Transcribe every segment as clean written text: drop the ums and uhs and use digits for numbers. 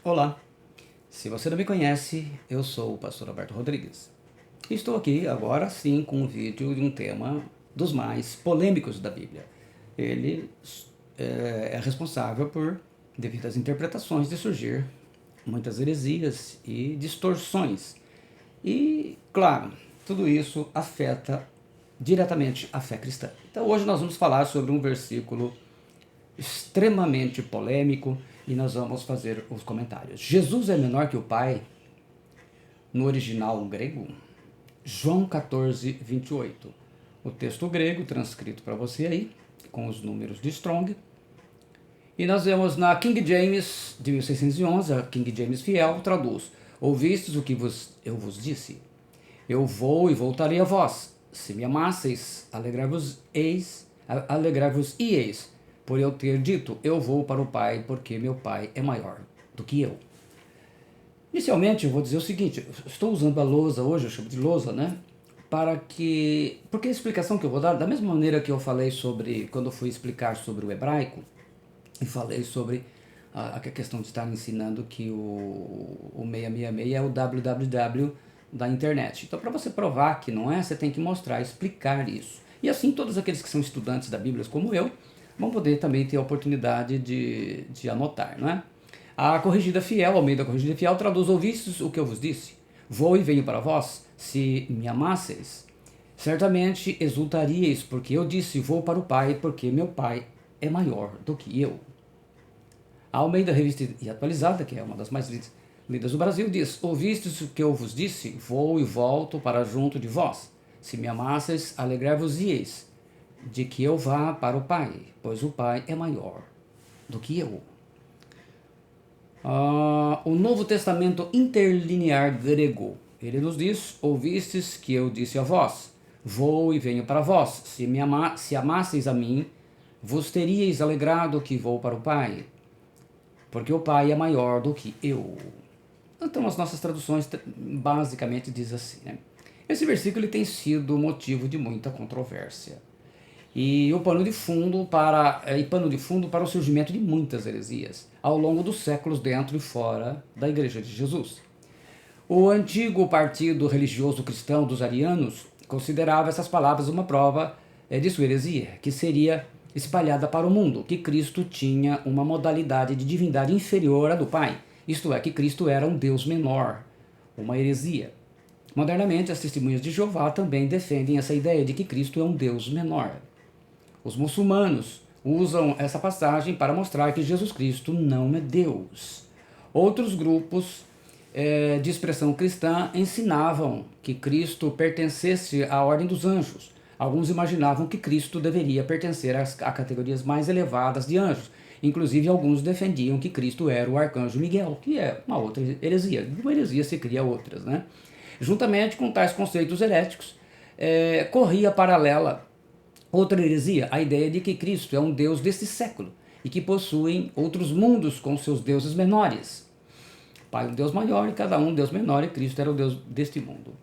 Olá, se você não me conhece, eu sou o pastor Alberto Rodrigues. Estou aqui agora sim com um vídeo de um tema dos mais polêmicos da Bíblia. Ele é responsável por, devido às interpretações, de surgir muitas heresias e distorções. E, claro, tudo isso afeta diretamente a fé cristã. Então hoje nós vamos falar sobre um versículo extremamente polêmico e nós vamos fazer os comentários. Jesus é menor que o Pai? No original grego, João 14, 28. O texto grego transcrito para você aí, com os números de Strong. E nós vemos na King James de 1611, a King James Fiel traduz: ouvistes o que eu vos disse? Eu vou e voltarei a vós. Se me amasseis, alegrai-vos-ieis, por eu ter dito, eu vou para o Pai, porque meu Pai é maior do que eu. Inicialmente, eu vou dizer o seguinte: estou usando a lousa hoje, eu chamo de lousa, né? Porque a explicação que eu vou dar, da mesma maneira que eu falei sobre, quando eu fui explicar sobre o hebraico, e falei sobre a questão de estar ensinando que o 666 é o www da internet. Então, para você provar que não é, você tem que mostrar, explicar isso. E assim, todos aqueles que são estudantes da Bíblia, como eu, vão poder também ter a oportunidade de anotar, não é? A Corrigida Fiel, ao meio da Corrigida Fiel, traduz: ouvistes o que eu vos disse? Vou e venho para vós, se me amasseis. Certamente exultaríeis, porque eu disse, vou para o Pai, porque meu Pai é maior do que eu. A Almeida Revista e Atualizada, que é uma das mais lidas do Brasil, diz: ouvistes o que eu vos disse? Vou e volto para junto de vós. Se me amasseis, alegrai-vos-ieis, de que eu vá para o Pai, pois o Pai é maior do que eu. O Novo Testamento interlinear grego, ele nos diz: ouvistes que eu disse a vós, vou e venho para vós. Se amasseis a mim, vos teríeis alegrado que vou para o Pai, porque o Pai é maior do que eu. Então as nossas traduções basicamente diz assim, né? Esse versículo ele tem sido motivo de muita controvérsia. E pano de fundo para o surgimento de muitas heresias ao longo dos séculos dentro e fora da Igreja de Jesus. O antigo partido religioso cristão dos arianos considerava essas palavras uma prova de sua heresia, que seria espalhada para o mundo, que Cristo tinha uma modalidade de divindade inferior à do Pai, isto é, que Cristo era um Deus menor, uma heresia. Modernamente, as testemunhas de Jeová também defendem essa ideia de que Cristo é um Deus menor. Os muçulmanos usam essa passagem para mostrar que Jesus Cristo não é Deus. Outros grupos de expressão cristã ensinavam que Cristo pertencesse à ordem dos anjos. Alguns imaginavam que Cristo deveria pertencer a categorias mais elevadas de anjos. Inclusive, alguns defendiam que Cristo era o arcanjo Miguel, que é uma outra heresia. De uma heresia se cria outras, né? Juntamente com tais conceitos heréticos, corria paralela outra heresia, a ideia de que Cristo é um Deus deste século e que possuem outros mundos com seus deuses menores. Pai um Deus maior e cada um Deus menor, e Cristo era o Deus deste mundo.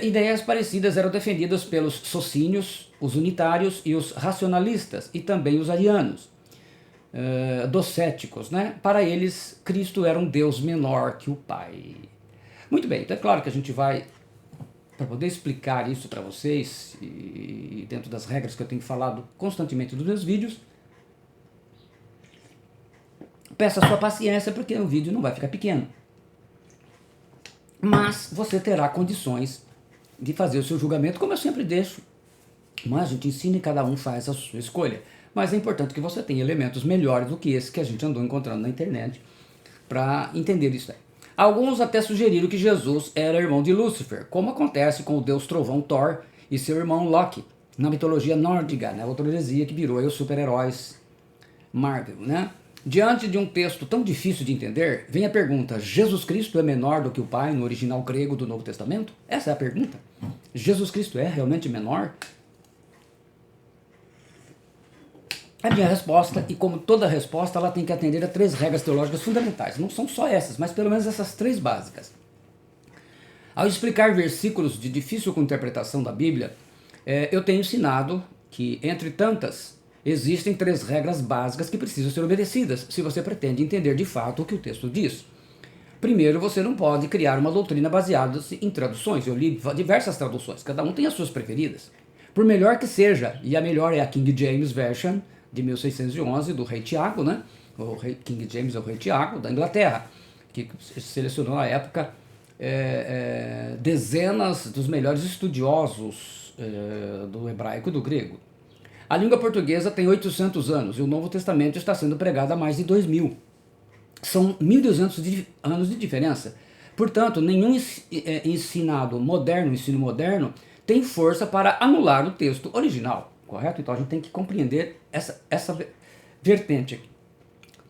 Ideias parecidas eram defendidas pelos socinios, os unitários e os racionalistas, e também os arianos, docéticos, né? Para eles, Cristo era um Deus menor que o Pai. Muito bem, então é claro que a gente vai, para poder explicar isso para vocês, e dentro das regras que eu tenho falado constantemente nos meus vídeos, peço a sua paciência, porque o vídeo não vai ficar pequeno. Mas você terá condições de fazer o seu julgamento, como eu sempre deixo. Mas a gente ensina e cada um faz a sua escolha. Mas é importante que você tenha elementos melhores do que esse que a gente andou encontrando na internet para entender isso aí. Alguns até sugeriram que Jesus era irmão de Lúcifer, como acontece com o deus trovão Thor e seu irmão Loki, na mitologia nórdica, né? Outra heresia que virou aí os super-heróis Marvel, né? Diante de um texto tão difícil de entender, vem a pergunta: Jesus Cristo é menor do que o Pai no original grego do Novo Testamento? Essa é a pergunta. Jesus Cristo é realmente menor? A minha resposta, e como toda resposta, ela tem que atender a 3 regras teológicas fundamentais. Não são só essas, mas pelo menos essas 3 básicas. Ao explicar versículos de difícil interpretação da Bíblia, eu tenho ensinado que, entre tantas, existem 3 regras básicas que precisam ser obedecidas se você pretende entender de fato o que o texto diz. Primeiro, você não pode criar uma doutrina baseada em traduções. Eu li diversas traduções, cada um tem as suas preferidas. Por melhor que seja, e a melhor é a King James Version, de 1611, do rei Tiago, né? King James é o rei Tiago, da Inglaterra, que selecionou na época dezenas dos melhores estudiosos do hebraico e do grego. A língua portuguesa tem 800 anos e o Novo Testamento está sendo pregado há mais de 2000. São 1.200 anos de diferença. Portanto, nenhum ensino moderno, tem força para anular o texto original, correto? Então a gente tem que compreender essa vertente aqui.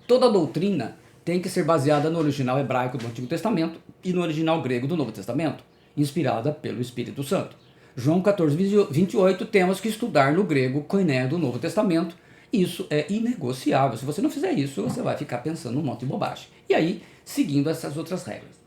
Toda doutrina tem que ser baseada no original hebraico do Antigo Testamento e no original grego do Novo Testamento, inspirada pelo Espírito Santo. João 14, 28, temos que estudar no grego koiné do Novo Testamento. Isso é inegociável. Se você não fizer isso, você vai ficar pensando um monte de bobagem. E aí, seguindo essas outras regras.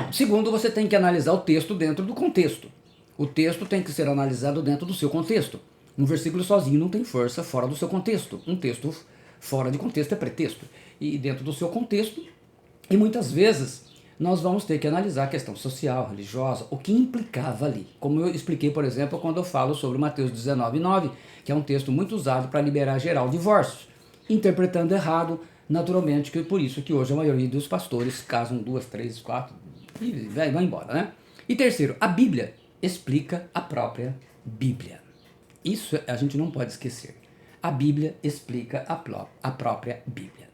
Segundo, você tem que analisar o texto dentro do contexto. O texto tem que ser analisado dentro do seu contexto. Um versículo sozinho não tem força fora do seu contexto. Um texto fora de contexto é pretexto. E dentro do seu contexto, e muitas vezes, nós vamos ter que analisar a questão social, religiosa, o que implicava ali. Como eu expliquei, por exemplo, quando eu falo sobre Mateus 19:9, que é um texto muito usado para liberar geral divórcios. Interpretando errado, naturalmente, que é por isso que hoje a maioria dos pastores casam 2, 3, 4 e vai embora, né? E terceiro, a Bíblia explica a própria Bíblia. Isso a gente não pode esquecer. A Bíblia explica a própria Bíblia.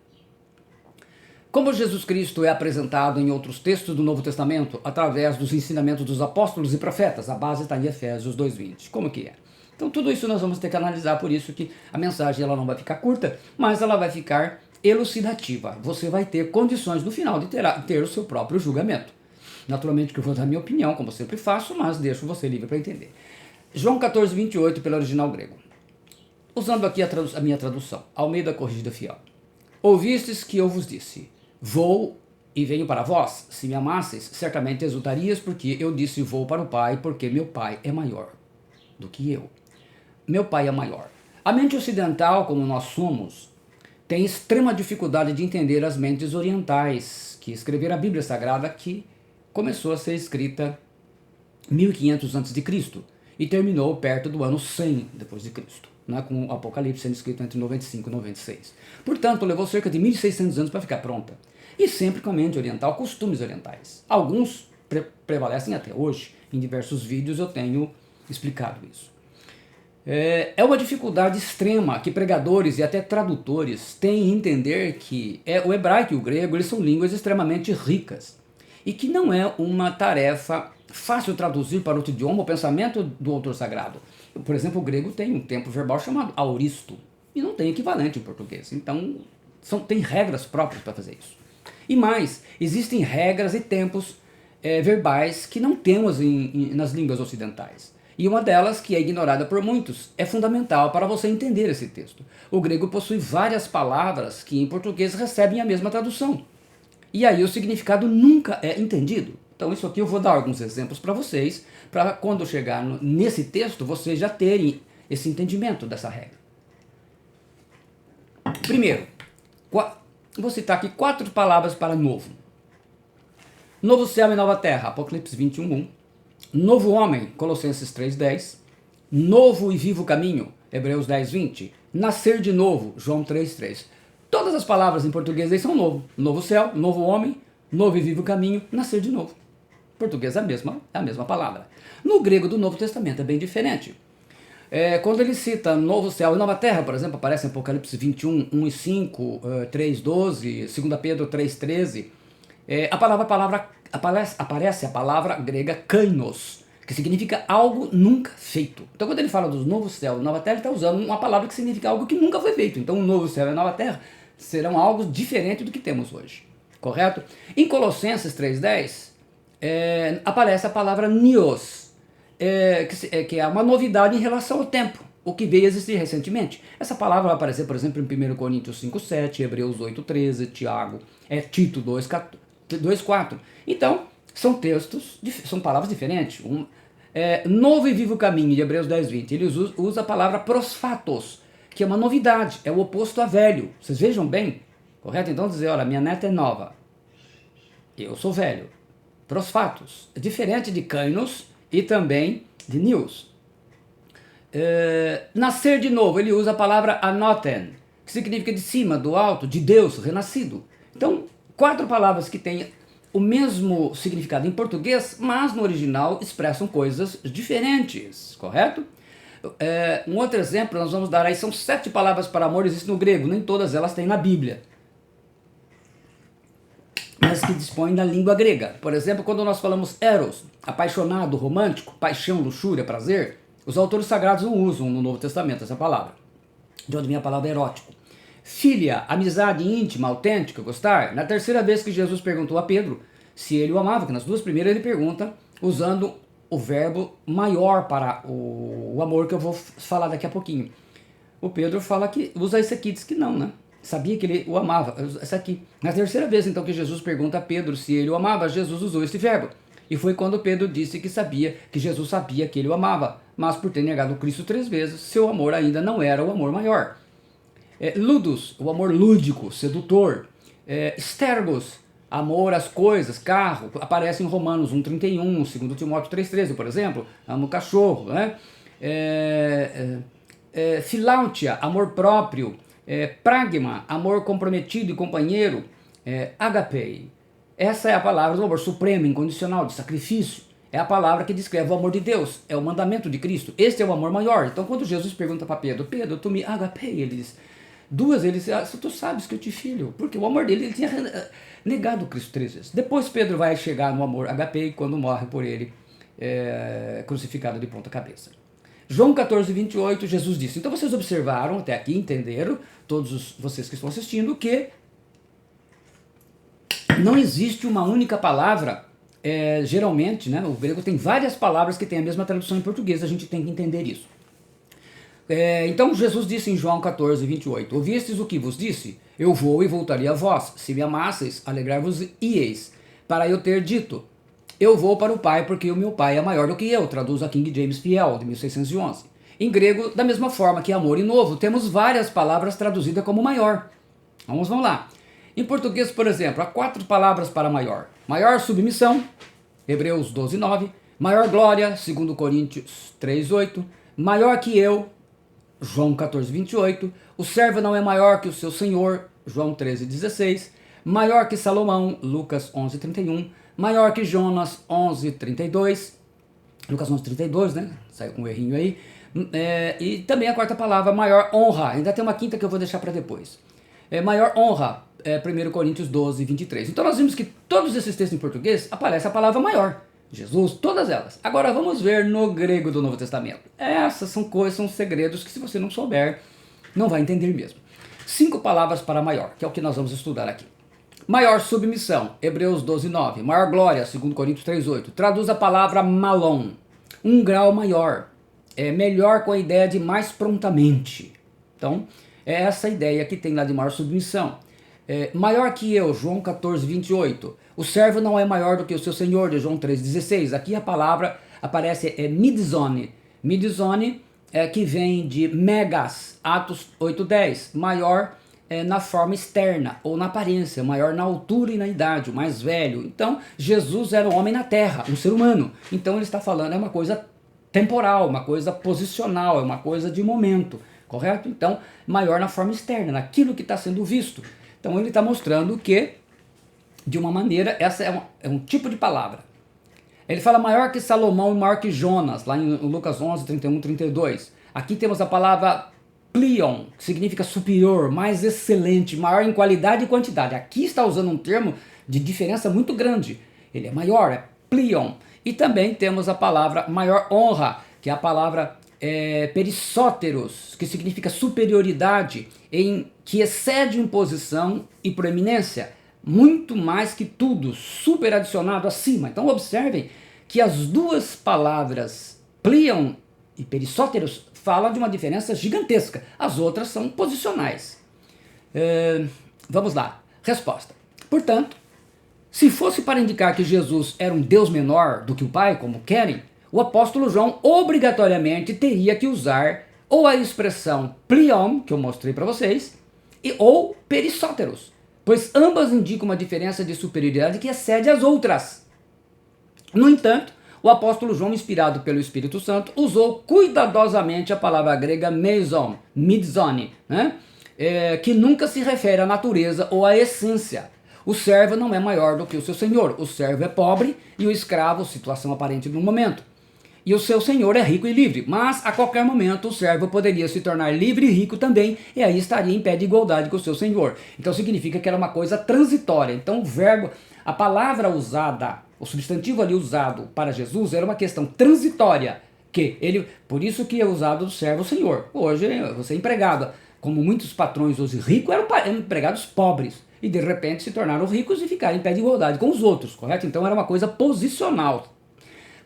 Como Jesus Cristo é apresentado em outros textos do Novo Testamento através dos ensinamentos dos apóstolos e profetas, a base está em Efésios 2:20. Como que é? Então tudo isso nós vamos ter que analisar, por isso que a mensagem ela não vai ficar curta, mas ela vai ficar elucidativa. Você vai ter condições no final de ter o seu próprio julgamento. Naturalmente que eu vou dar a minha opinião, como eu sempre faço, mas deixo você livre para entender. João 14:28 pelo original grego. Usando aqui a minha tradução, Almeida Corrigida Fiel. Ouvistes que eu vos disse, vou e venho para vós. Se me amasseis, certamente exultarias, porque eu disse vou para o Pai, porque meu Pai é maior do que eu. Meu Pai é maior. A mente ocidental, como nós somos, tem extrema dificuldade de entender as mentes orientais, que escreveram a Bíblia Sagrada, que começou a ser escrita 1500 a.C. e terminou perto do ano 100 depois de Cristo, né, com o Apocalipse sendo escrito entre 95 e 96. Portanto, levou cerca de 1.600 anos para ficar pronta. E sempre com a mente oriental, costumes orientais. Alguns prevalecem até hoje. Em diversos vídeos eu tenho explicado isso. É uma dificuldade extrema que pregadores e até tradutores têm em entender que o hebraico e o grego eles são línguas extremamente ricas e que não é uma tarefa fácil traduzir para outro idioma o pensamento do autor sagrado. Por exemplo, o grego tem um tempo verbal chamado aoristo e não tem equivalente em português. Então, tem regras próprias para fazer isso. E mais, existem regras e tempos verbais que não temos nas línguas ocidentais. E uma delas, que é ignorada por muitos, é fundamental para você entender esse texto. O grego possui várias palavras que em português recebem a mesma tradução. E aí o significado nunca é entendido. Então isso aqui eu vou dar alguns exemplos para vocês, para quando chegar nesse texto, vocês já terem esse entendimento dessa regra. Primeiro, vou citar aqui 4 palavras para novo. Novo céu e nova terra, Apocalipse 21:1. Novo homem, Colossenses 3:10. Novo e vivo caminho, Hebreus 10:20. Nascer de novo, João 3:3. Todas as palavras em português aí são novo. Novo céu, novo homem, novo e vivo caminho, nascer de novo. Em português é a mesma palavra. No grego do Novo Testamento é bem diferente. Quando ele cita novo céu e nova terra, por exemplo, aparece em Apocalipse 21, 1 e 5, 3:12, 2 Pedro 3:13, aparece a palavra grega kainos, que significa algo nunca feito. Então quando ele fala dos novos céus e nova terra, ele está usando uma palavra que significa algo que nunca foi feito. Então o novo céu e a nova terra serão algo diferente do que temos hoje, correto? Em Colossenses 3:10, aparece a palavra nios, que é uma novidade em relação ao tempo, o que veio a existir recentemente. Essa palavra vai aparecer, por exemplo, em 1 Coríntios 5:7, Hebreus 8:13, Tiago, Tito 2:4. Então, são palavras diferentes. Novo e vivo caminho, de Hebreus 10:20, ele usa a palavra prosfatos, que é uma novidade, é o oposto a velho. Vocês vejam bem correto? Então dizer, olha, minha neta é nova, eu sou velho. Prosfatos, é diferente de kainos e também de news. Nascer de novo, ele usa a palavra anoten, que significa de cima, do alto, de Deus, renascido. Então, 4 palavras que têm o mesmo significado em português, mas no original expressam coisas diferentes, correto? Um outro exemplo nós vamos dar aí, são 7 palavras para amor, existem no grego, nem todas elas têm na Bíblia, mas que dispõem da língua grega. Por exemplo, quando nós falamos eros, apaixonado, romântico, paixão, luxúria, prazer, os autores sagrados não usam no Novo Testamento essa palavra, de onde vem a palavra erótico. Filia, amizade íntima, autêntica, gostar. Na terceira vez que Jesus perguntou a Pedro se ele o amava, que nas 2 primeiras ele pergunta usando o verbo maior para o amor, que eu vou falar daqui a pouquinho. O Pedro fala que usa esse aqui, diz que não, né? Sabia que ele o amava, essa aqui. Na terceira vez então que Jesus pergunta a Pedro se ele o amava, Jesus usou esse verbo. E foi quando Pedro disse que sabia, que Jesus sabia que ele o amava, mas por ter negado Cristo 3 vezes, seu amor ainda não era o amor maior. Ludus, o amor lúdico, sedutor. Stergos, amor às coisas, carro, aparece em Romanos 1,31, 2 Timóteo 3,13, por exemplo, amo cachorro, né? Philautia, amor próprio. Pragma, amor comprometido e companheiro. Agapei, essa é a palavra do amor supremo, incondicional, de sacrifício. É a palavra que descreve o amor de Deus, é o mandamento de Cristo. Este é o amor maior. Então quando Jesus pergunta para Pedro, Pedro, tu me agapei, ele diz, 2 ele diz, tu sabes que eu te filho, porque o amor dele, ele tinha negado Cristo 3 vezes. Depois Pedro vai chegar no amor agapei quando morre por ele, crucificado de ponta cabeça. João 14, 28, Jesus disse, então vocês observaram até aqui, entenderam, todos vocês que estão assistindo, que não existe uma única palavra, geralmente, né, o grego tem várias palavras que têm a mesma tradução em português, a gente tem que entender isso. Então Jesus disse em João 14, 28, ouvistes o que vos disse? Eu vou e voltarei a vós, se me amasseis, alegrar-vos-ieis, para eu ter dito, eu vou para o Pai porque o meu Pai é maior do que eu, traduz a King James Fiel, de 1611. Em grego, da mesma forma que amor e novo, temos várias palavras traduzidas como maior. Vamos lá. Em português, por exemplo, há 4 palavras para maior. Maior submissão, Hebreus 12, 9. Maior glória, 2 Coríntios 3, 8. Maior que eu, João 14, 28. O servo não é maior que o seu senhor, João 13, 16. Maior que Salomão, Lucas 11, 31. Maior que Jonas, 11, 32. Lucas 11, 32, né? Saiu com um errinho aí. E também a 4ª palavra, maior honra. Ainda tem uma 5ª que eu vou deixar para depois. Maior honra, 1 Coríntios 12, 23. Então nós vimos que todos esses textos em português aparece a palavra maior. Jesus, todas elas. Agora vamos ver no grego do Novo Testamento. Essas são coisas, são segredos que se você não souber, não vai entender mesmo. 5 palavras para maior, que é o que nós vamos estudar aqui. Maior submissão, Hebreus 12, 9. Maior glória, 2 Coríntios 3, 8. Traduz a palavra malon, um grau maior. Melhor com a ideia de mais prontamente. Então, é essa ideia que tem lá de maior submissão. Maior que eu, João 14, 28. O servo não é maior do que o seu senhor, de João 3, 16. Aqui a palavra aparece midzone. Midzone que vem de megas, Atos 8, 10. Maior na forma externa ou na aparência, maior na altura e na idade, o mais velho. Então, Jesus era um homem na terra, um ser humano. Então ele está falando, é uma coisa temporal, uma coisa posicional, é uma coisa de momento, correto? Então, maior na forma externa, naquilo que está sendo visto. Então ele está mostrando que, de uma maneira, essa é um tipo de palavra. Ele fala maior que Salomão e maior que Jonas, lá em Lucas 11, 31, 32. Aqui temos a palavra plion, que significa superior, mais excelente, maior em qualidade e quantidade. Aqui está usando um termo de diferença muito grande. Ele é maior, é plion. E também temos a palavra maior honra, que é a palavra perissóteros, que significa superioridade, que excede em posição e proeminência, muito mais que tudo, super adicionado acima. Então observem que as 2 palavras plion e perissóteros falam de uma diferença gigantesca. As outras são posicionais. Vamos lá. Resposta. Portanto, se fosse para indicar que Jesus era um Deus menor do que o Pai, como querem, o apóstolo João obrigatoriamente teria que usar ou a expressão plion, que eu mostrei para vocês, ou perissóteros, pois ambas indicam uma diferença de superioridade que excede as outras. No entanto, o apóstolo João, inspirado pelo Espírito Santo, usou cuidadosamente a palavra grega meson, midzone, né? Que nunca se refere à natureza ou à essência. O servo não é maior do que o seu senhor. O servo é pobre e o escravo, situação aparente no momento. E o seu senhor é rico e livre, mas a qualquer momento o servo poderia se tornar livre e rico também, e aí estaria em pé de igualdade com o seu senhor. Então significa que era uma coisa transitória. Então o verbo, a palavra usada, o substantivo ali usado para Jesus era uma questão transitória, que ele, por isso que é usado do servo senhor. Hoje você é empregado, como muitos patrões hoje ricos eram empregados pobres, e de repente se tornaram ricos e ficaram em pé de igualdade com os outros, correto? Então era uma coisa posicional.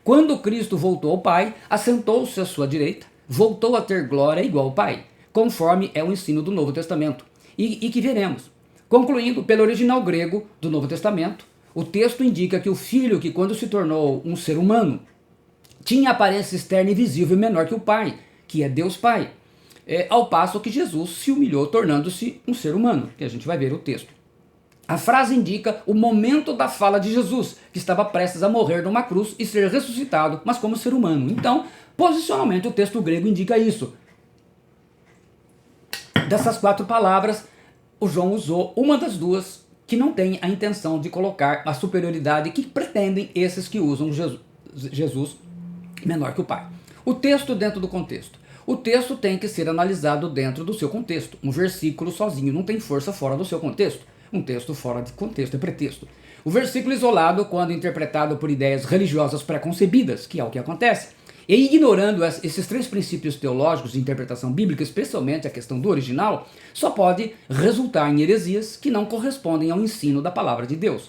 Quando Cristo voltou ao Pai, assentou-se à sua direita, voltou a ter glória igual ao Pai, conforme é o ensino do Novo Testamento, e que veremos. Concluindo, pelo original grego do Novo Testamento, o texto indica que o Filho, que quando se tornou um ser humano, tinha aparência externa e visível menor que o Pai, que é Deus Pai, ao passo que Jesus se humilhou tornando-se um ser humano, que a gente vai ver o texto. A frase indica o momento da fala de Jesus, que estava prestes a morrer numa cruz e ser ressuscitado, mas como ser humano. Então, posicionalmente, o texto grego indica isso. Dessas 4 palavras, o João usou uma das duas que não tem a intenção de colocar a superioridade que pretendem esses que usam Jesus menor que o Pai. O texto dentro do contexto. O texto tem que ser analisado dentro do seu contexto. Um versículo sozinho não tem força fora do seu contexto. Um texto fora de contexto é pretexto. O versículo isolado, quando interpretado por ideias religiosas preconcebidas, que é o que acontece, e ignorando esses 3 princípios teológicos de interpretação bíblica, especialmente a questão do original, só pode resultar em heresias que não correspondem ao ensino da palavra de Deus.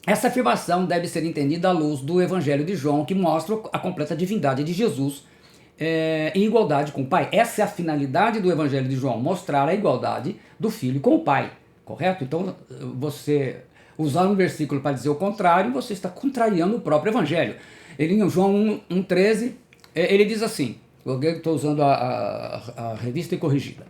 Essa afirmação deve ser entendida à luz do Evangelho de João, que mostra a completa divindade de Jesus em igualdade com o Pai. Essa é a finalidade do Evangelho de João, mostrar a igualdade do Filho com o Pai, correto? Então, você usar um versículo para dizer o contrário, você está contrariando o próprio Evangelho. Ele, em João 1,13, ele diz assim, eu estou usando a revista e corrigida.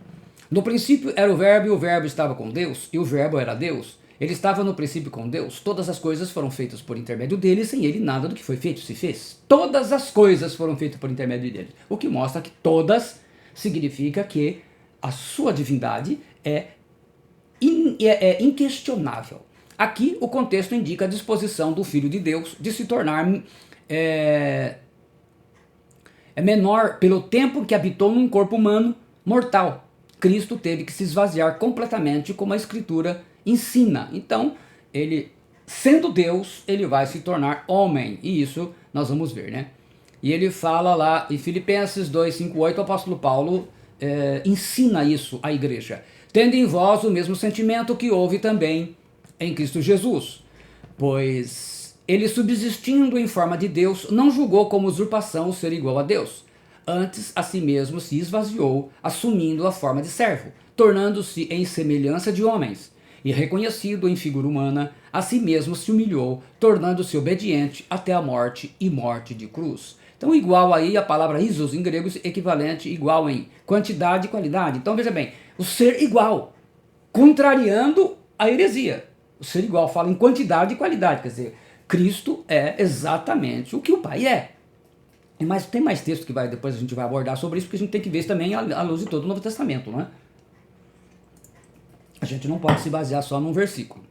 No princípio era o Verbo, e o Verbo estava com Deus, e o Verbo era Deus. Ele estava no princípio com Deus, todas as coisas foram feitas por intermédio dele, e sem ele nada do que foi feito se fez. Todas as coisas foram feitas por intermédio dele, o que mostra que todas significa que a sua divindade é inquestionável. Aqui o contexto indica a disposição do Filho de Deus de se tornar menor pelo tempo que habitou num corpo humano mortal. Cristo teve que se esvaziar completamente, como a Escritura ensina. Então, ele, sendo Deus, ele vai se tornar homem. E isso nós vamos ver, né? E ele fala lá em Filipenses 2, 5, 8, o apóstolo Paulo ensina isso à igreja. Tendo em vós o mesmo sentimento que houve também em Cristo Jesus. Pois ele, subsistindo em forma de Deus, não julgou como usurpação o ser igual a Deus. Antes, a si mesmo se esvaziou, assumindo a forma de servo, tornando-se em semelhança de homens. E reconhecido em figura humana, a si mesmo se humilhou, tornando-se obediente até a morte e morte de cruz. Então, igual aí, a palavra isos em grego, equivalente, igual em quantidade e qualidade. Então, veja bem, o ser igual, contrariando a heresia. O ser igual fala em quantidade e qualidade, quer dizer, Cristo é exatamente o que o Pai é. Mas tem mais texto que depois a gente vai abordar sobre isso, porque a gente tem que ver isso também à luz de todo o Novo Testamento, não é? A gente não pode se basear só num versículo,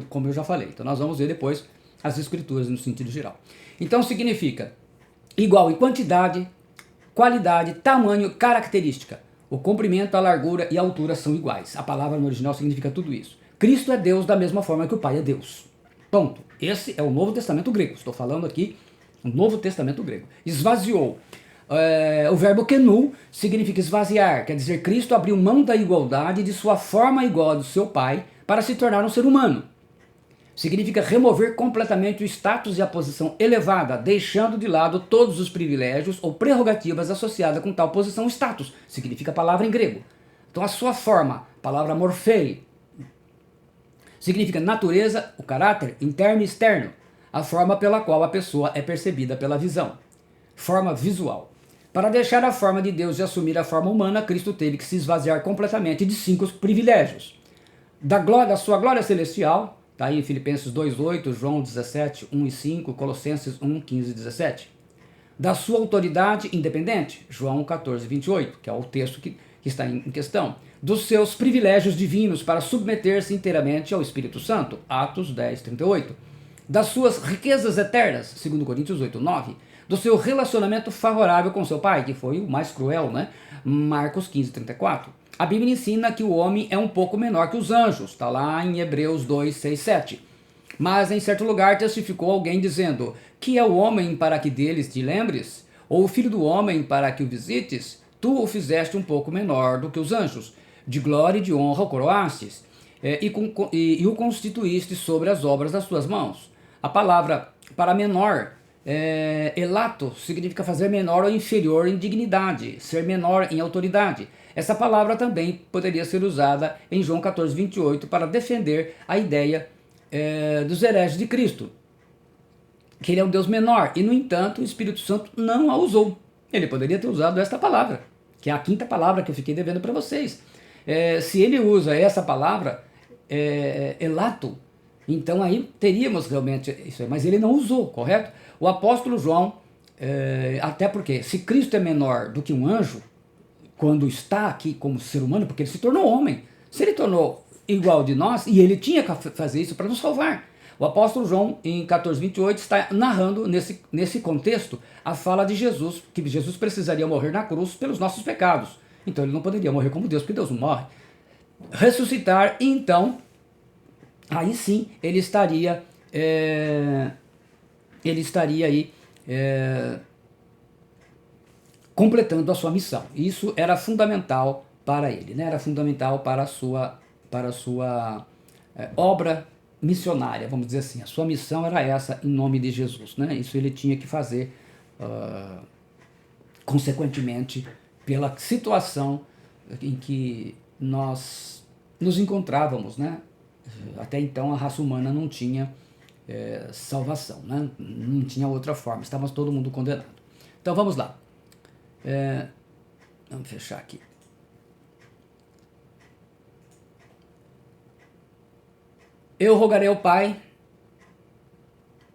como eu já falei. Então nós vamos ver depois as escrituras no sentido geral. Então significa igual em quantidade, qualidade, tamanho, característica. O comprimento, a largura e a altura são iguais. A palavra no original significa tudo isso. Cristo é Deus da mesma forma que o Pai é Deus. Ponto. Esse é o Novo Testamento grego. Estou falando aqui o Novo Testamento grego. Esvaziou. O verbo kenu significa esvaziar, quer dizer, Cristo abriu mão da igualdade de sua forma igual à do seu Pai para se tornar um ser humano. Significa remover completamente o status e a posição elevada, deixando de lado todos os privilégios ou prerrogativas associadas com tal posição ou status. Significa a palavra em grego. Então a sua forma, palavra morfei, significa natureza, o caráter, interno e externo, a forma pela qual a pessoa é percebida pela visão. Forma visual. Para deixar a forma de Deus e assumir a forma humana, Cristo teve que se esvaziar completamente de 5 privilégios. da glória, da sua glória celestial, está aí em Filipenses 2:8, João 17:1 e 5, Colossenses 1:15 e 17. Da sua autoridade independente, João 14:28, que é o texto que está em questão. Dos seus privilégios divinos para submeter-se inteiramente ao Espírito Santo, Atos 10:38. Das suas riquezas eternas, 2 Coríntios 8:9. Do seu relacionamento favorável com seu pai, que foi o mais cruel, né? Marcos 15:34. A Bíblia ensina que o homem é um pouco menor que os anjos, está lá em Hebreus 2:6-7. Mas em certo lugar testificou alguém dizendo: que é o homem para que deles te lembres? Ou o filho do homem para que o visites? Tu o fizeste um pouco menor do que os anjos. De glória e de honra o coroastes, e o constituíste sobre as obras das tuas mãos. A palavra para menor, elato, significa fazer menor ou inferior em dignidade, ser menor em autoridade. Essa palavra também poderia ser usada em João 14:28 para defender a ideia dos hereges de Cristo, que ele é um Deus menor, e no entanto o Espírito Santo não a usou. Ele poderia ter usado esta palavra, que é a quinta palavra que eu fiquei devendo para vocês. Se ele usa essa palavra, elato, então aí teríamos realmente isso aí, mas ele não usou, correto? O apóstolo João, até porque se Cristo é menor do que um anjo, quando está aqui como ser humano, porque ele se tornou homem, se ele tornou igual de nós, e ele tinha que fazer isso para nos salvar. O apóstolo João, em 14:28, está narrando nesse contexto a fala de Jesus, que Jesus precisaria morrer na cruz pelos nossos pecados. Então ele não poderia morrer como Deus, porque Deus não morre. Ressuscitar, então, aí sim ele estaria aí completando a sua missão. Isso era fundamental para ele, né? Era fundamental para a sua obra missionária, vamos dizer assim. A sua missão era essa, em nome de Jesus, né? Isso ele tinha que fazer, consequentemente, pela situação em que nós nos encontrávamos, né? Até então a raça humana não tinha salvação, né? Não tinha outra forma, estávamos todo mundo condenado. Então vamos lá. Vamos fechar aqui. Eu rogarei ao Pai.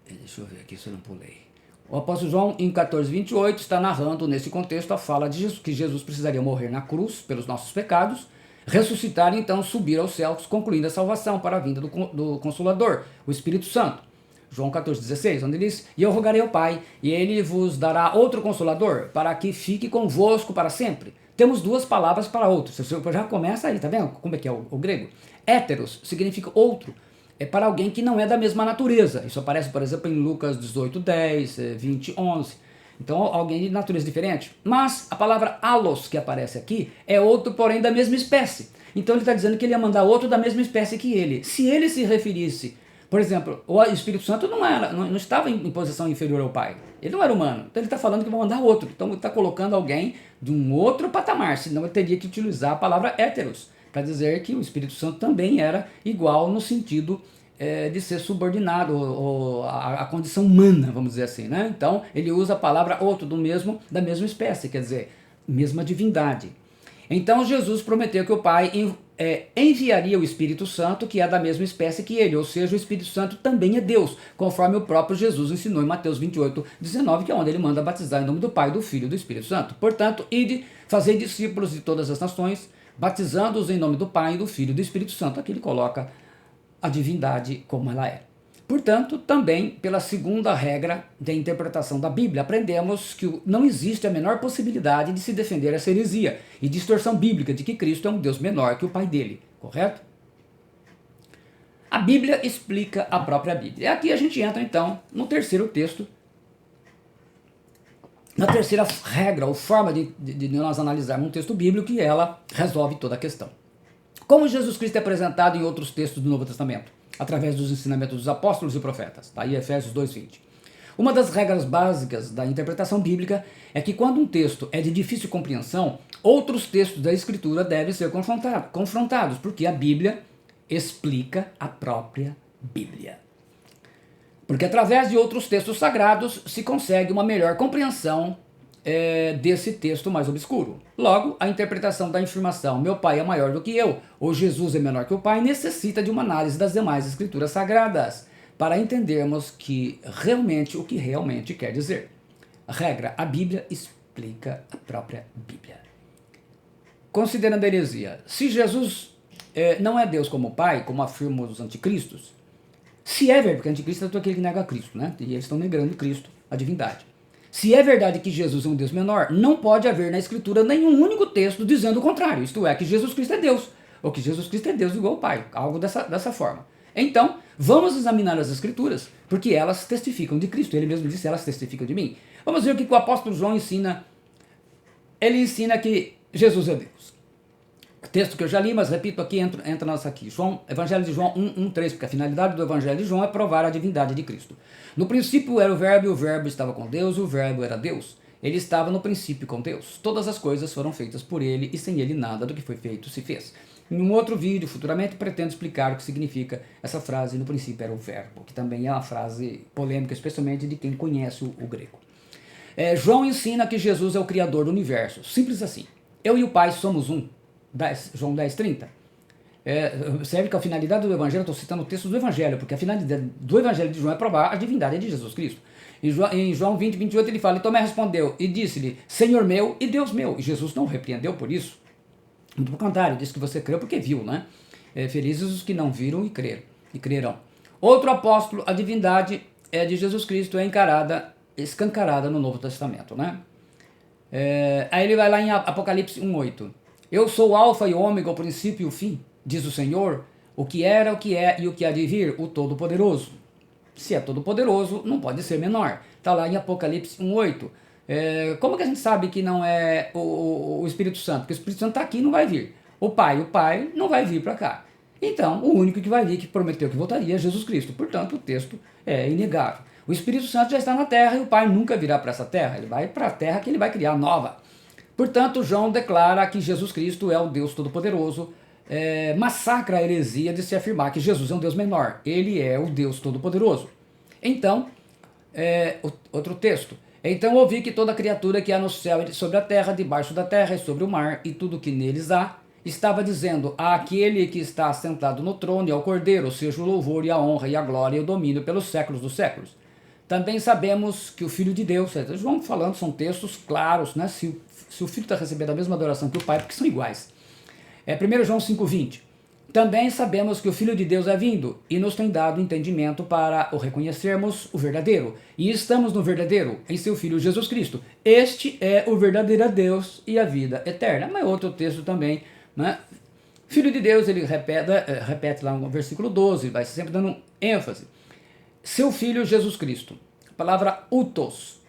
Deixa eu ver aqui se eu não pulei. O apóstolo João, em 14:28, está narrando nesse contexto a fala de Jesus, que Jesus precisaria morrer na cruz pelos nossos pecados, ressuscitar e então subir aos céus, concluindo a salvação para a vinda do Consolador, o Espírito Santo. João 14:16, onde diz: e eu rogarei ao Pai, e ele vos dará outro Consolador, para que fique convosco para sempre. Temos duas palavras para outro. Você já começa aí, tá vendo como é que é o grego? Héteros significa outro. É para alguém que não é da mesma natureza. Isso aparece, por exemplo, em Lucas 18:10, 20:11. Então, alguém de natureza diferente. Mas a palavra allos, que aparece aqui, é outro, porém, da mesma espécie. Então, ele está dizendo que ele ia mandar outro da mesma espécie que ele. Se ele se referisse, por exemplo, o Espírito Santo não estava em posição inferior ao Pai. Ele não era humano. Então, ele está falando que vai mandar outro. Então, ele está colocando alguém de um outro patamar. Senão, ele teria que utilizar a palavra héteros, para dizer que o Espírito Santo também era igual no sentido de ser subordinado à condição humana, vamos dizer assim, né? Então, ele usa a palavra outro da mesma espécie, quer dizer, mesma divindade. Então, Jesus prometeu que o Pai enviaria o Espírito Santo, que é da mesma espécie que ele, ou seja, o Espírito Santo também é Deus, conforme o próprio Jesus ensinou em Mateus 28:19, que é onde ele manda batizar em nome do Pai, do Filho e do Espírito Santo. Portanto, ide, fazei discípulos de todas as nações, batizando-os em nome do Pai, do Filho e do Espírito Santo. Aqui ele coloca a divindade como ela é. Portanto, também pela segunda regra da interpretação da Bíblia, aprendemos que não existe a menor possibilidade de se defender essa heresia e distorção bíblica de que Cristo é um Deus menor que o Pai dele, correto? A Bíblia explica a própria Bíblia. E aqui a gente entra então no terceiro texto, na terceira regra ou forma de nós analisarmos um texto bíblico, e ela resolve toda a questão. Como Jesus Cristo é apresentado em outros textos do Novo Testamento? Através dos ensinamentos dos apóstolos e profetas. Está aí Efésios 2:20. Uma das regras básicas da interpretação bíblica é que quando um texto é de difícil compreensão, outros textos da Escritura devem ser confrontados, porque a Bíblia explica a própria Bíblia. Porque através de outros textos sagrados se consegue uma melhor compreensão desse texto mais obscuro. Logo, a interpretação da afirmação meu pai é maior do que eu, ou Jesus é menor que o pai, necessita de uma análise das demais escrituras sagradas, para entendermos o que realmente quer dizer. Regra, a Bíblia explica a própria Bíblia. Considerando a heresia, se Jesus não é Deus como Pai, como afirmam os anticristos, se é verdade, porque anticristo é todo aquele que nega Cristo, né? E eles estão negando Cristo, a divindade. Se é verdade que Jesus é um Deus menor, não pode haver na Escritura nenhum único texto dizendo o contrário, isto é, que Jesus Cristo é Deus, ou que Jesus Cristo é Deus igual ao Pai, algo dessa forma. Então, vamos examinar as Escrituras, porque elas testificam de Cristo, ele mesmo disse, elas testificam de mim. Vamos ver o que o apóstolo João ensina. Ele ensina que Jesus é Deus. Texto que eu já li, mas repito aqui, entra nessa aqui. Evangelho de João 1:3, porque a finalidade do Evangelho de João é provar a divindade de Cristo. No princípio era o Verbo, e o Verbo estava com Deus, e o Verbo era Deus. Ele estava no princípio com Deus. Todas as coisas foram feitas por ele, e sem ele nada do que foi feito se fez. Em um outro vídeo, futuramente, pretendo explicar o que significa essa frase, no princípio era o Verbo, que também é uma frase polêmica, especialmente de quem conhece o grego. João ensina que Jesus é o Criador do universo. Simples assim. Eu e o Pai somos um. João 10:30. Observe que a finalidade do Evangelho, eu estou citando o texto do Evangelho, porque a finalidade do Evangelho de João é provar a divindade de Jesus Cristo. Em João 20:28 ele fala, e Tomé respondeu e disse-lhe, Senhor meu e Deus meu. E Jesus não o repreendeu por isso. Muito pelo contrário, disse que você creu porque viu, né? Felizes os que não viram e crerão. Outro apóstolo, a divindade de Jesus Cristo é escancarada no Novo Testamento, né? Aí ele vai lá em Apocalipse 1:8. Eu sou o alfa e o ômega, o princípio e o fim, diz o Senhor, o que era, o que é e o que há de vir, o Todo-Poderoso. Se é Todo-Poderoso, não pode ser menor. Está lá em Apocalipse 1:8. Como que a gente sabe que não é o Espírito Santo? Porque o Espírito Santo está aqui e não vai vir. O Pai não vai vir para cá. Então, o único que vai vir, que prometeu que voltaria, é Jesus Cristo. Portanto, o texto é inegável. O Espírito Santo já está na terra e o Pai nunca virá para essa terra. Ele vai para a terra que ele vai criar nova. Portanto, João declara que Jesus Cristo é o Deus Todo-Poderoso, massacra a heresia de se afirmar que Jesus é um Deus menor. Ele é o Deus Todo-Poderoso. Então, outro texto. Então ouvi que toda criatura que há no céu e sobre a terra, debaixo da terra e sobre o mar, e tudo que neles há, estava dizendo àquele que está sentado no trono e ao Cordeiro, seja o louvor e a honra e a glória e o domínio pelos séculos dos séculos. Também sabemos que o Filho de Deus, João falando, são textos claros, né? Se o Filho está recebendo a mesma adoração que o Pai, porque são iguais. 1 João 5:20. Também sabemos que o Filho de Deus é vindo e nos tem dado entendimento para o reconhecermos o verdadeiro. E estamos no verdadeiro, em seu Filho Jesus Cristo. Este é o verdadeiro Deus e a vida eterna. Mas outro texto também, né? Filho de Deus, ele repete lá no versículo 12, vai sempre dando ênfase. Seu Filho Jesus Cristo. A palavra utos,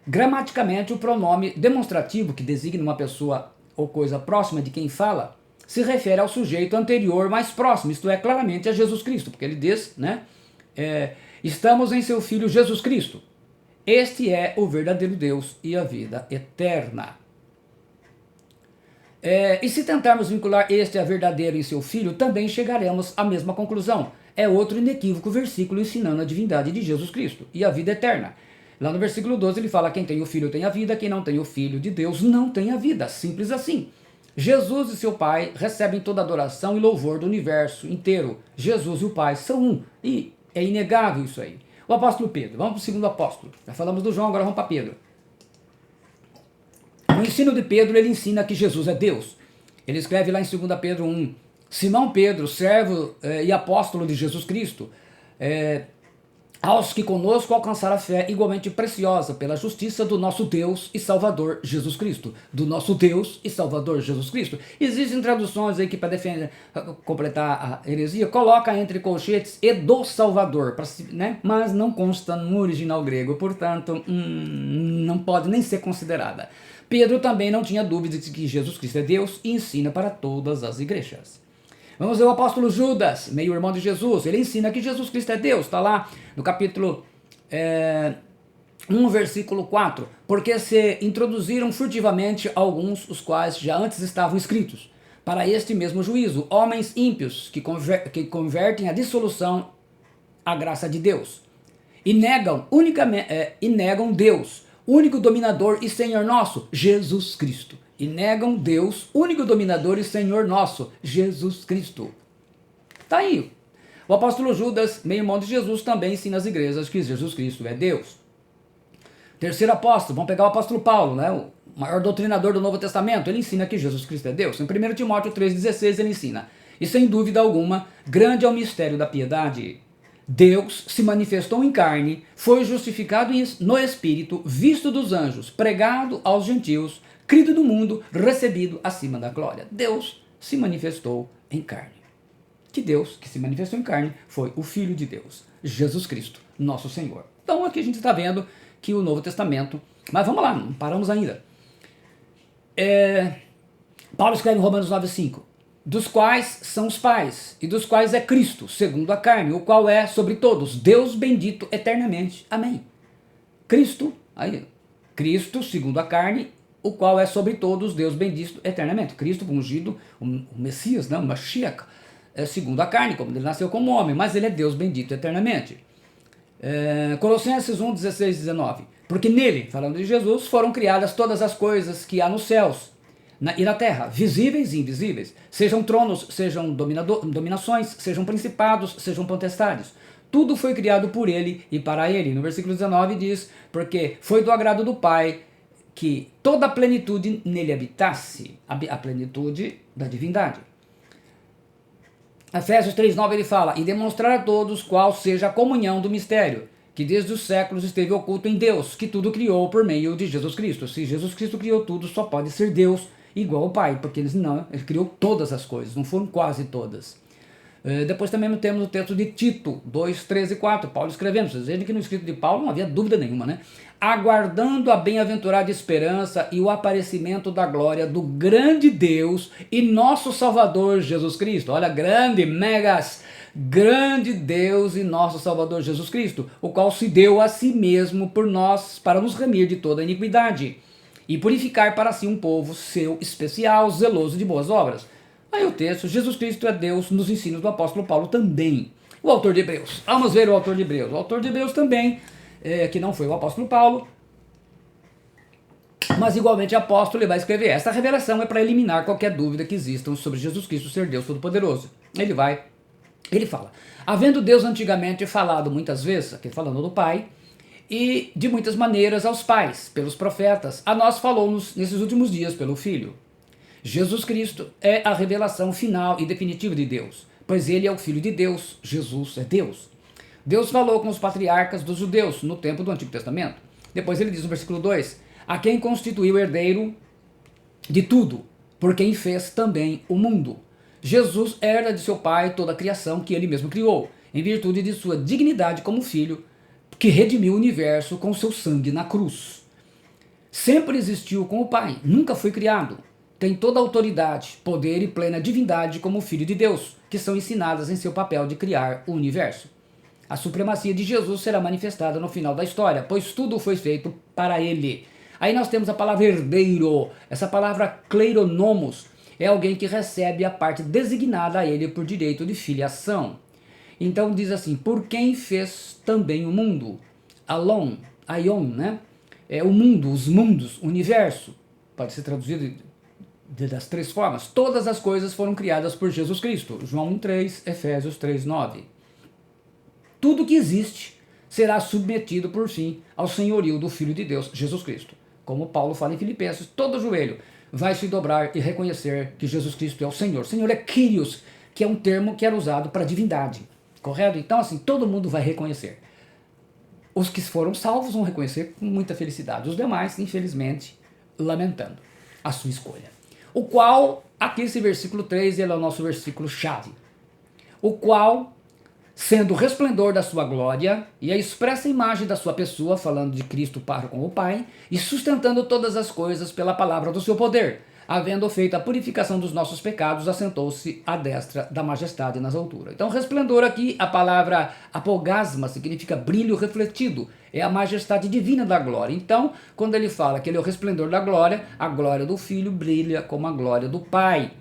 gramaticamente o pronome demonstrativo que designa uma pessoa ou coisa próxima de quem fala, se refere ao sujeito anterior mais próximo, isto é, claramente a Jesus Cristo, porque ele diz, né? Estamos em seu Filho Jesus Cristo. Este é o verdadeiro Deus e a vida eterna. E se tentarmos vincular este a verdadeiro em seu Filho, também chegaremos à mesma conclusão. É outro inequívoco versículo ensinando a divindade de Jesus Cristo e a vida eterna. Lá no versículo 12 ele fala, quem tem o Filho tem a vida, quem não tem o Filho de Deus não tem a vida. Simples assim. Jesus e seu Pai recebem toda a adoração e louvor do universo inteiro. Jesus e o Pai são um. E é inegável isso aí. O apóstolo Pedro. Vamos para o segundo apóstolo. Já falamos do João, agora vamos para Pedro. No ensino de Pedro, ele ensina que Jesus é Deus. Ele escreve lá em 2 Pedro 1. Simão Pedro, servo e apóstolo de Jesus Cristo, aos que conosco alcançaram a fé igualmente preciosa pela justiça do nosso Deus e Salvador Jesus Cristo. Do nosso Deus e Salvador Jesus Cristo. Existem traduções aí que para completar a heresia, coloca entre colchetes e do Salvador, né? Mas não consta no original grego, portanto, não pode nem ser considerada. Pedro também não tinha dúvida de que Jesus Cristo é Deus e ensina para todas as igrejas. Vamos ver o apóstolo Judas, meio-irmão de Jesus. Ele ensina que Jesus Cristo é Deus. Está lá no capítulo 1, versículo 4. Porque se introduziram furtivamente alguns, os quais já antes estavam escritos, para este mesmo juízo, homens ímpios que convertem a dissolução à graça de Deus. E negam Deus, único dominador e Senhor nosso, Jesus Cristo. E negam Deus, único dominador e Senhor nosso, Jesus Cristo. Está aí. O apóstolo Judas, meio-irmão de Jesus, também ensina às igrejas que Jesus Cristo é Deus. Terceiro apóstolo, vamos pegar o apóstolo Paulo, né? O maior doutrinador do Novo Testamento. Ele ensina que Jesus Cristo é Deus. Em 1 Timóteo 3,16 ele ensina: e sem dúvida alguma, grande é o mistério da piedade. Deus se manifestou em carne, foi justificado no Espírito, visto dos anjos, pregado aos gentios, crido do mundo, recebido acima da glória. Deus se manifestou em carne. Que Deus que se manifestou em carne foi o Filho de Deus, Jesus Cristo, nosso Senhor. Então aqui a gente está vendo que o Novo Testamento, mas vamos lá, não paramos ainda. Paulo escreve em Romanos 9,5, dos quais são os pais, e dos quais é Cristo, segundo a carne, o qual é sobre todos, Deus bendito eternamente. Amém. Cristo, segundo a carne, o qual é sobre todos, Deus bendito eternamente. Cristo ungido, o Messias, não, o Mashiach, segundo a carne, como ele nasceu como homem, mas ele é Deus bendito eternamente. Colossenses 1, 16 e 19. Porque nele, falando de Jesus, foram criadas todas as coisas que há nos céus e na terra, visíveis e invisíveis, sejam tronos, sejam dominações, sejam principados, sejam potestades. Tudo foi criado por ele e para ele. No versículo 19 diz, porque foi do agrado do Pai que toda a plenitude nele habitasse, a plenitude da divindade. Efésios 3,9 ele fala, e demonstrar a todos qual seja a comunhão do mistério, que desde os séculos esteve oculto em Deus, que tudo criou por meio de Jesus Cristo. Se Jesus Cristo criou tudo, só pode ser Deus igual ao Pai, porque ele criou todas as coisas, não foram quase todas. Depois também temos o texto de Tito 2, 13 e 4, Paulo escrevendo, vocês veem que no escrito de Paulo não havia dúvida nenhuma, né? Aguardando a bem-aventurada esperança e o aparecimento da glória do grande Deus e nosso Salvador Jesus Cristo. Olha, grande Deus e nosso Salvador Jesus Cristo, o qual se deu a si mesmo por nós para nos remir de toda iniquidade e purificar para si um povo seu especial, zeloso de boas obras. Aí o texto, Jesus Cristo é Deus, nos ensinos do apóstolo Paulo também. O autor de Hebreus, vamos ver o autor de Hebreus. O autor de Hebreus também, que não foi o apóstolo Paulo, mas igualmente apóstolo, ele vai escrever, esta revelação é para eliminar qualquer dúvida que existam sobre Jesus Cristo ser Deus Todo-Poderoso. Ele fala, havendo Deus antigamente falado muitas vezes, aqui falando do Pai, e de muitas maneiras aos pais, pelos profetas, a nós falou-nos nesses últimos dias pelo Filho. Jesus Cristo é a revelação final e definitiva de Deus, pois ele é o Filho de Deus, Jesus é Deus. Deus falou com os patriarcas dos judeus no tempo do Antigo Testamento. Depois ele diz no versículo 2, a quem constituiu herdeiro de tudo, por quem fez também o mundo. Jesus herda de seu Pai toda a criação que ele mesmo criou, em virtude de sua dignidade como filho, que redimiu o universo com seu sangue na cruz. Sempre existiu com o Pai, nunca foi criado. Tem toda a autoridade, poder e plena divindade como Filho de Deus, que são ensinadas em seu papel de criar o universo. A supremacia de Jesus será manifestada no final da história, pois tudo foi feito para ele. Aí nós temos a palavra herdeiro, essa palavra kleronomos, é alguém que recebe a parte designada a ele por direito de filiação. Então diz assim, por quem fez também o mundo? Aion, né? É o mundo, os mundos, o universo. Pode ser traduzido das três formas. Todas as coisas foram criadas por Jesus Cristo. João 1,3, Efésios 3,9. Tudo que existe será submetido, por fim, ao senhorio do Filho de Deus, Jesus Cristo. Como Paulo fala em Filipenses, todo joelho vai se dobrar e reconhecer que Jesus Cristo é o Senhor. Senhor é Kyrios, que é um termo que era usado para divindade. Correto? Então, assim, todo mundo vai reconhecer. Os que foram salvos vão reconhecer com muita felicidade. Os demais, infelizmente, lamentando a sua escolha. O qual, aqui esse versículo 3, ele é o nosso versículo chave. O qual, sendo o resplendor da sua glória e a expressa imagem da sua pessoa, falando de Cristo para com o Pai, e sustentando todas as coisas pela palavra do seu poder, havendo feito a purificação dos nossos pecados, assentou-se à destra da majestade nas alturas. Então, resplendor aqui, a palavra apogasma significa brilho refletido, é a majestade divina da glória. Então, quando ele fala que ele é o resplendor da glória, a glória do Filho brilha como a glória do Pai.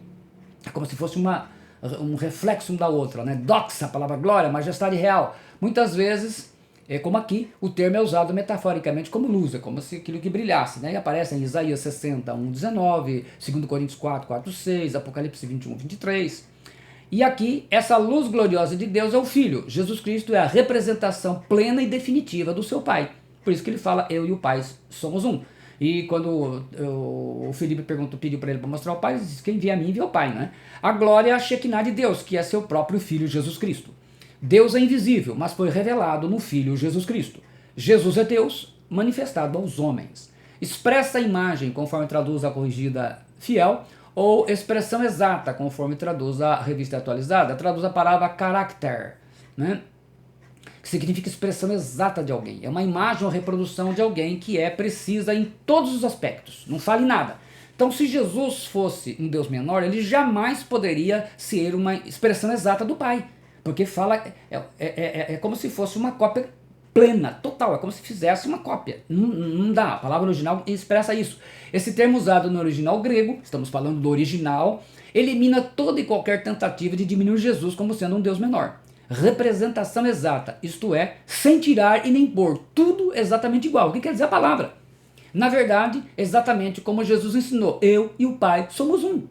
É como se fosse um reflexo um da outra, né? Doxa, a palavra glória, majestade real. Muitas vezes É como aqui, o termo é usado metaforicamente como luz, é como se aquilo que brilhasse, né? E aparece em Isaías 60, 1, 19, 2 Coríntios 4, 4, 6, Apocalipse 21, 23. E aqui, essa luz gloriosa de Deus é o Filho. Jesus Cristo é a representação plena e definitiva do seu Pai. Por isso que ele fala, eu e o Pai somos um. E quando o Felipe pediu para ele para mostrar o Pai, ele disse, quem vê a mim vê o Pai, né? A glória é a Shekinah de Deus, que é seu próprio Filho Jesus Cristo. Deus é invisível, mas foi revelado no Filho Jesus Cristo. Jesus é Deus, manifestado aos homens. Expressa a imagem, conforme traduz a corrigida fiel, ou expressão exata, conforme traduz a revista atualizada, traduz a palavra character, né? Que significa expressão exata de alguém. É uma imagem ou reprodução de alguém que é precisa em todos os aspectos, não fale nada. Então, se Jesus fosse um Deus menor, ele jamais poderia ser uma expressão exata do Pai, porque fala é como se fosse uma cópia plena, total, é como se fizesse uma cópia. Não dá, a palavra original expressa isso. Esse termo usado no original grego, estamos falando do original, elimina toda e qualquer tentativa de diminuir Jesus como sendo um Deus menor. Representação exata, isto é, sem tirar e nem pôr, tudo exatamente igual. O que quer dizer a palavra? Na verdade, exatamente como Jesus ensinou, eu e o Pai somos um.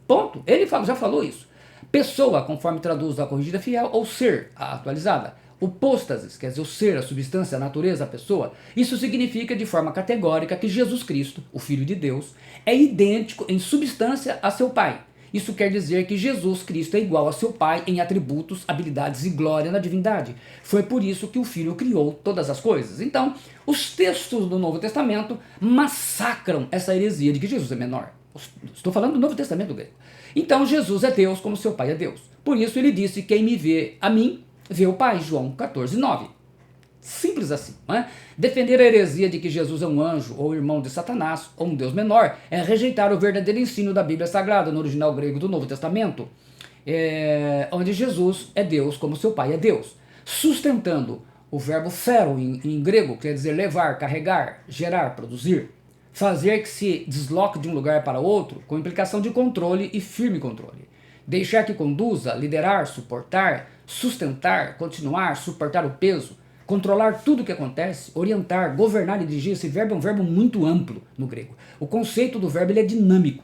Ponto. Ele já falou isso. Pessoa, conforme traduz a corrigida fiel, ou ser, a atualizada. Upóstasis, quer dizer, o ser, a substância, a natureza, a pessoa. Isso significa de forma categórica que Jesus Cristo, o Filho de Deus, é idêntico em substância a seu Pai. Isso quer dizer que Jesus Cristo é igual a seu Pai em atributos, habilidades e glória na divindade. Foi por isso que o Filho criou todas as coisas. Então, os textos do Novo Testamento massacram essa heresia de que Jesus é menor. Estou falando do Novo Testamento grego. Então, Jesus é Deus como seu Pai é Deus. Por isso ele disse, quem me vê a mim, vê o Pai. João 14, 9. Simples assim, não é? Defender a heresia de que Jesus é um anjo ou irmão de Satanás ou um Deus menor é rejeitar o verdadeiro ensino da Bíblia Sagrada no original grego do Novo Testamento, onde Jesus é Deus como seu Pai é Deus, sustentando o verbo fero em grego, quer dizer levar, carregar, gerar, produzir, fazer que se desloque de um lugar para outro com implicação de controle e firme controle, deixar que conduza, liderar, suportar, sustentar, continuar, suportar o peso, controlar tudo o que acontece, orientar, governar e dirigir. Esse verbo é um verbo muito amplo no grego. O conceito do verbo ele é dinâmico.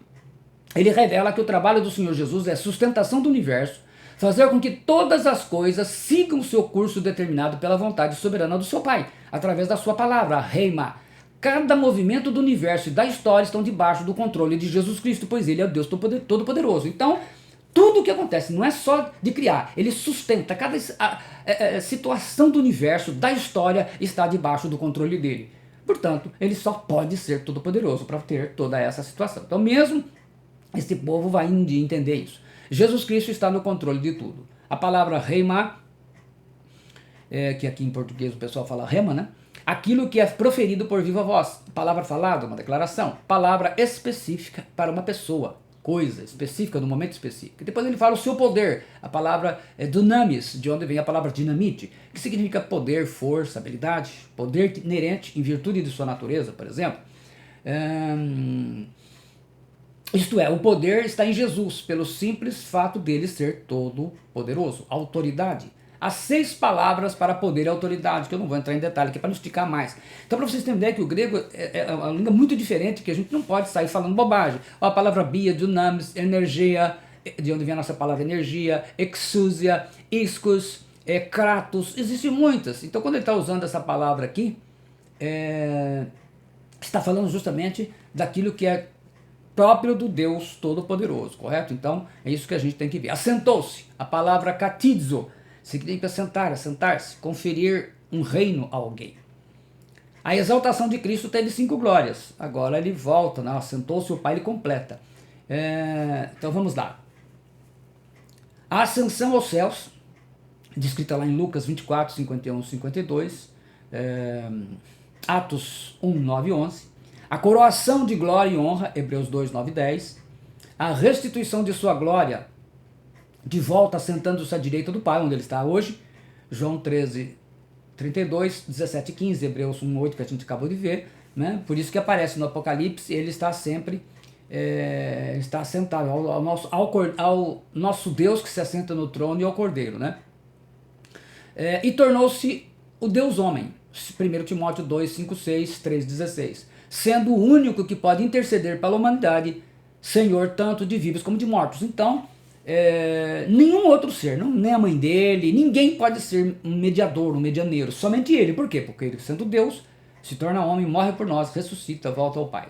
Ele revela que o trabalho do Senhor Jesus é a sustentação do universo, fazer com que todas as coisas sigam o seu curso determinado pela vontade soberana do seu Pai, através da sua palavra, Reima. Cada movimento do universo e da história estão debaixo do controle de Jesus Cristo, pois ele é o Deus Todo-Poderoso. Então, tudo o que acontece não é só de criar, ele sustenta, cada situação do universo, da história, está debaixo do controle dele. Portanto, ele só pode ser todo-poderoso para ter toda essa situação. Então, mesmo esse povo vai um dia entender isso. Jesus Cristo está no controle de tudo. A palavra reima, que aqui em português o pessoal fala rema, né? Aquilo que é proferido por viva voz. Palavra falada, uma declaração. Palavra específica para uma pessoa. Coisa específica, no momento específico. Depois ele fala o seu poder, a palavra dunamis, de onde vem a palavra dinamite, que significa poder, força, habilidade, poder inerente em virtude de sua natureza, por exemplo. Isto é, o poder está em Jesus, pelo simples fato dele ser todo poderoso. Autoridade. Há 6 palavras para poder e autoridade, que eu não vou entrar em detalhe aqui para não esticar mais. Então, para vocês terem ideia que o grego é uma língua muito diferente, que a gente não pode sair falando bobagem. A palavra bia, dunamis, energia, de onde vem a nossa palavra energia, exousia, iscos, kratos, existem muitas. Então, quando ele está usando essa palavra aqui, está falando justamente daquilo que é próprio do Deus Todo-Poderoso, correto? Então, é isso que a gente tem que ver. Assentou-se, a palavra katizo, significa sentar, assentar-se, conferir um reino a alguém. A exaltação de Cristo teve 5 glórias. Agora ele volta, né? Assentou-se o Pai, ele completa. Então vamos lá. A ascensão aos céus, descrita lá em Lucas 24, 51 e 52, Atos 1, 9 e 11. A coroação de glória e honra, Hebreus 2, 9 e 10. A restituição de sua glória, de volta sentando-se à direita do Pai, onde ele está hoje, João 13, 32, 17 e 15, Hebreus 1, 8, que a gente acabou de ver, né? Por isso que aparece no Apocalipse, ele está sempre está assentado ao nosso Deus que se assenta no trono e ao Cordeiro, né? E tornou-se o Deus homem, 1 Timóteo 2, 5, 6, 3, 16, sendo o único que pode interceder pela humanidade, Senhor tanto de vivos como de mortos. Então, nenhum outro ser, nem a mãe dele, ninguém pode ser um mediador, um medianeiro, somente ele. Por quê? Porque ele, sendo Deus, se torna homem, morre por nós, ressuscita, volta ao Pai.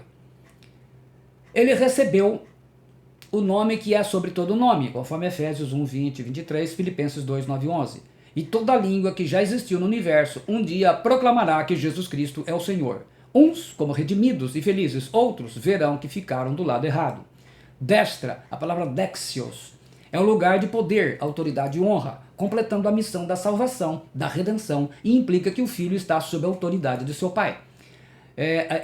Ele recebeu o nome que é sobre todo nome, conforme Efésios 1, 20 e 23, Filipenses 2, 9 e 11. E toda língua que já existiu no universo um dia proclamará que Jesus Cristo é o Senhor. Uns como redimidos e felizes, outros verão que ficaram do lado errado. Destra, a palavra dexios, é um lugar de poder, autoridade e honra, completando a missão da salvação, da redenção, e implica que o filho está sob a autoridade de seu pai.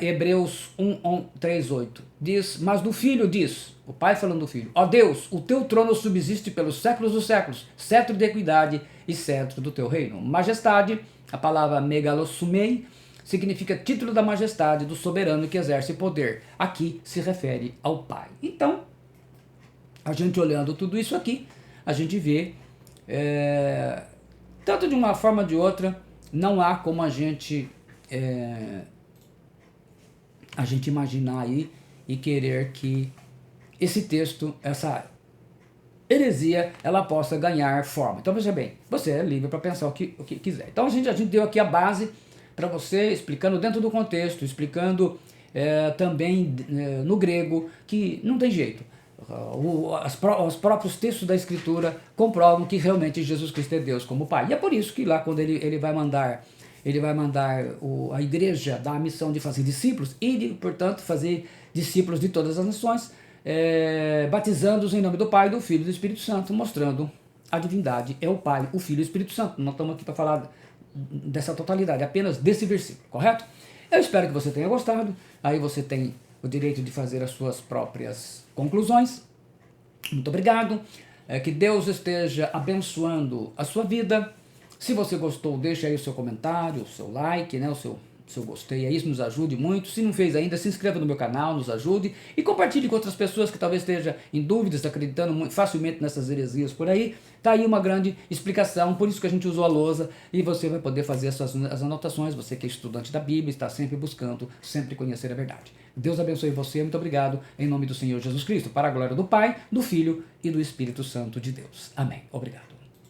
Hebreus 1, 3, 8 diz, mas do filho diz, o pai falando do filho, ó Deus, o teu trono subsiste pelos séculos dos séculos, cetro de equidade e cetro do teu reino. Majestade, a palavra megalossumei, significa título da majestade do soberano que exerce poder. Aqui se refere ao pai. Então, a gente olhando tudo isso aqui, a gente vê, tanto de uma forma ou de outra, não há como a gente imaginar aí e querer que esse texto, essa heresia, ela possa ganhar forma. Então veja bem, você é livre para pensar o que quiser. Então a gente deu aqui a base para você, explicando dentro do contexto, explicando também no grego, que não tem jeito. Os próprios textos da Escritura comprovam que realmente Jesus Cristo é Deus como Pai. E é por isso que lá quando ele vai mandar a igreja dar a missão de fazer discípulos e, portanto, fazer discípulos de todas as nações, batizando-os em nome do Pai, do Filho e do Espírito Santo, mostrando a divindade é o Pai, o Filho e o Espírito Santo. Não estamos aqui para falar dessa totalidade, apenas desse versículo, correto? Eu espero que você tenha gostado. Aí você tem o direito de fazer as suas próprias conclusões. Muito obrigado. Que Deus esteja abençoando a sua vida. Se você gostou, deixa aí o seu comentário, o seu like, né, o seu gostei, isso nos ajude muito. Se não fez ainda, se inscreva no meu canal, nos ajude e compartilhe com outras pessoas que talvez estejam em dúvidas, acreditando muito facilmente nessas heresias por aí. Tá aí uma grande explicação, por isso que a gente usou a lousa e você vai poder fazer as anotações, você que é estudante da Bíblia, está sempre buscando, sempre conhecer a verdade. Deus abençoe você, muito obrigado, em nome do Senhor Jesus Cristo, para a glória do Pai, do Filho e do Espírito Santo de Deus. Amém. Obrigado.